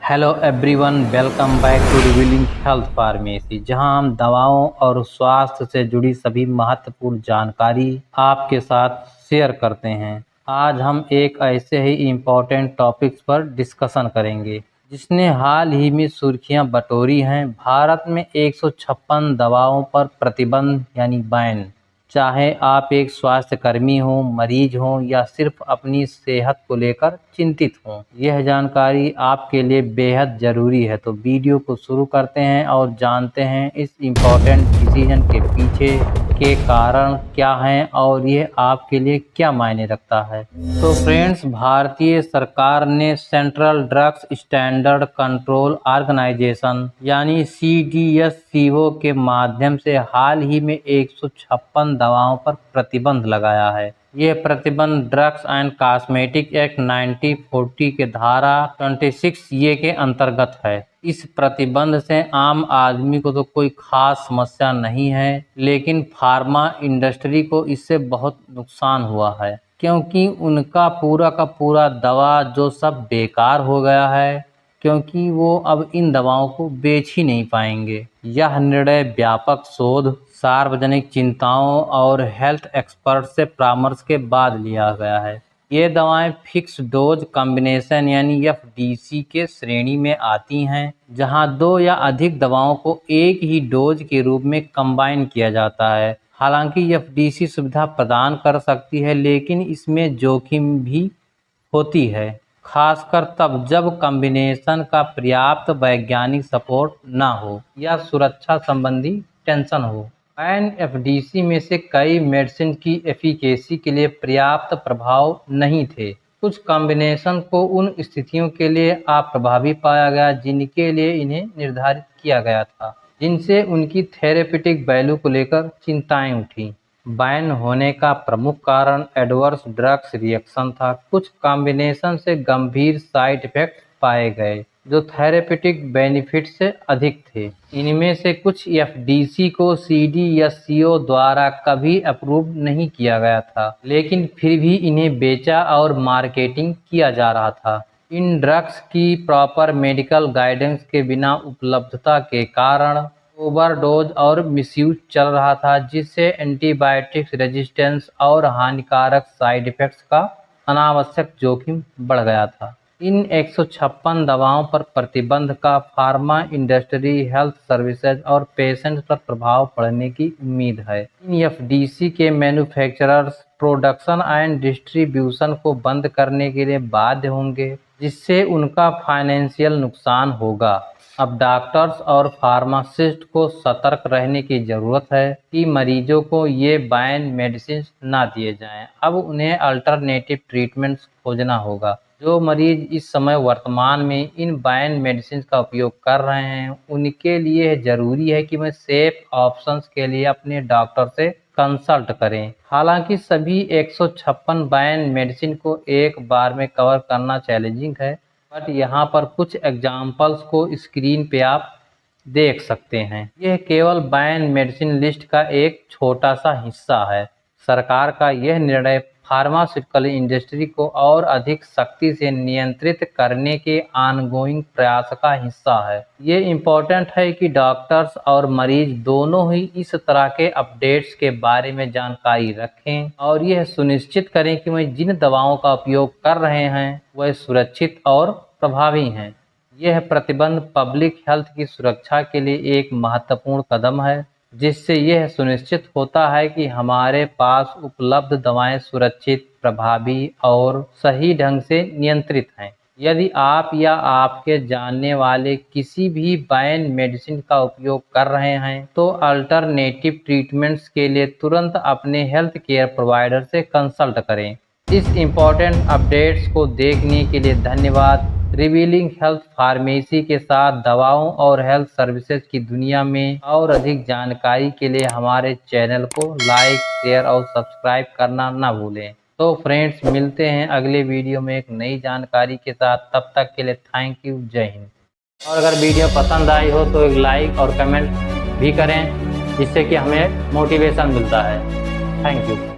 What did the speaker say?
Hello everyone, welcome back to revealing health pharmacy, जहां हम दवाओं और स्वास्थ्य से जुड़ी सभी महत्वपूर्ण जानकारी आपके साथ शेयर करते हैं। आज हम एक ऐसे ही इम्पोर्टेंट टॉपिक्स पर डिस्कशन करेंगे जिसने हाल ही में सुर्खियां बटोरी हैं। भारत में 156 दवाओं पर प्रतिबंध यानी बैन। चाहे आप एक स्वास्थ्यकर्मी हो, मरीज हो या सिर्फ अपनी सेहत को लेकर चिंतित हो, यह जानकारी आपके लिए बेहद ज़रूरी है। तो वीडियो को शुरू करते हैं और जानते हैं इस इम्पोर्टेंट डिसीजन के पीछे के कारण क्या हैं और ये आपके लिए क्या मायने रखता है। तो फ्रेंड्स, भारतीय सरकार ने central drugs standard control organisation यानी CDSCO के माध्यम से हाल ही में 156 दवाओं पर प्रतिबंध लगाया है। यह प्रतिबंध ड्रग्स एंड कॉस्मेटिक एक्ट 1940 के धारा 26A के अंतर्गत है। इस प्रतिबंध से आम आदमी को तो कोई खास समस्या नहीं है, लेकिन फार्मा इंडस्ट्री को इससे बहुत नुकसान हुआ है, क्योंकि उनका पूरा का पूरा दवा जो सब बेकार हो गया है, क्योंकि वो अब इन दवाओं को बेच ही नहीं पाएंगे। यह निर्णय व्यापक शोध, सार्वजनिक चिंताओं और हेल्थ एक्सपर्ट से परामर्श के बाद लिया गया है। ये दवाएं फिक्स डोज कॉम्बिनेशन यानी FDC के श्रेणी में आती हैं, जहां 2 या अधिक दवाओं को एक ही डोज के रूप में कंबाइन किया जाता है। हालांकि FDC सुविधा प्रदान कर सकती है, लेकिन इसमें जोखिम भी होती है, खासकर तब जब कॉम्बिनेशन का पर्याप्त वैज्ञानिक सपोर्ट ना हो या सुरक्षा संबंधी टेंशन हो। FDC में से कई मेडिसिन की एफिकेसी के लिए पर्याप्त प्रभाव नहीं थे। कुछ कॉम्बिनेशन को उन स्थितियों के लिए अप्रभावी पाया गया जिनके लिए इन्हें निर्धारित किया गया था, जिनसे उनकी थेरेपेटिक वैल्यू को लेकर चिंताएं उठी। बैन होने का प्रमुख कारण एडवर्स ड्रग्स रिएक्शन था। कुछ कॉम्बिनेशन से गंभीर साइड इफेक्ट पाए गए जो थेरेपेटिक बेनिफिट से अधिक थे। इनमें से कुछ FDC को CDSCO द्वारा कभी अप्रूव नहीं किया गया था, लेकिन फिर भी इन्हें बेचा और मार्केटिंग किया जा रहा था। इन ड्रग्स की प्रॉपर मेडिकल गाइडेंस के बिना उपलब्धता के कारण ओवरडोज और मिसयूज चल रहा था, जिससे एंटीबायोटिक्स रेजिस्टेंस और हानिकारक साइड इफेक्ट्स का अनावश्यक जोखिम बढ़ गया था। इन 156 दवाओं पर प्रतिबंध का फार्मा इंडस्ट्री, हेल्थ सर्विसेज और पेशेंट पर प्रभाव पड़ने की उम्मीद है। इन FDC के मैन्युफैक्चरर्स प्रोडक्शन एंड डिस्ट्रीब्यूशन को बंद करने के लिए बाध्य होंगे, जिससे उनका फाइनेंशियल नुकसान होगा। अब डॉक्टर्स और फार्मासिस्ट को सतर्क रहने की ज़रूरत है कि मरीजों को ये बैन मेडिसिन ना दिए जाएं। अब उन्हें अल्टरनेटिव ट्रीटमेंट्स खोजना होगा। जो मरीज इस समय वर्तमान में इन बैन मेडिसिन का उपयोग कर रहे हैं, उनके लिए ज़रूरी है कि वे सेफ ऑप्शंस के लिए अपने डॉक्टर से कंसल्ट करें। हालांकि सभी 156 बैन मेडिसिन को एक बार में कवर करना चैलेंजिंग है, बट यहाँ पर कुछ एग्जाम्पल्स को स्क्रीन पे आप देख सकते हैं। यह केवल बैन मेडिसिन लिस्ट का एक छोटा सा हिस्सा है। सरकार का यह निर्णय फार्मास्यूटिकल इंडस्ट्री को और अधिक सख्ती से नियंत्रित करने के ऑनगोइंग प्रयास का हिस्सा है। ये इम्पोर्टेंट है कि डॉक्टर्स और मरीज दोनों ही इस तरह के अपडेट्स के बारे में जानकारी रखें और यह सुनिश्चित करें कि वे जिन दवाओं का उपयोग कर रहे हैं वह सुरक्षित और प्रभावी हैं। यह प्रतिबंध पब्लिक हेल्थ की सुरक्षा के लिए एक महत्वपूर्ण कदम है, जिससे यह सुनिश्चित होता है कि हमारे पास उपलब्ध दवाएं सुरक्षित, प्रभावी और सही ढंग से नियंत्रित हैं। यदि आप या आपके जानने वाले किसी भी बैन मेडिसिन का उपयोग कर रहे हैं, तो अल्टरनेटिव ट्रीटमेंट्स के लिए तुरंत अपने हेल्थ केयर प्रोवाइडर से कंसल्ट करें। इस इम्पोर्टेंट अपडेट्स को देखने के लिए धन्यवाद। रिवीलिंग हेल्थ फार्मेसी के साथ दवाओं और हेल्थ सर्विसेज की दुनिया में और अधिक जानकारी के लिए हमारे चैनल को लाइक, शेयर और सब्सक्राइब करना ना भूलें। तो फ्रेंड्स, मिलते हैं अगले वीडियो में एक नई जानकारी के साथ। तब तक के लिए थैंक यू, जय हिंद। और अगर वीडियो पसंद आई हो तो एक लाइक और कमेंट भी करें, जिससे कि हमें मोटिवेशन मिलता है। Thank you.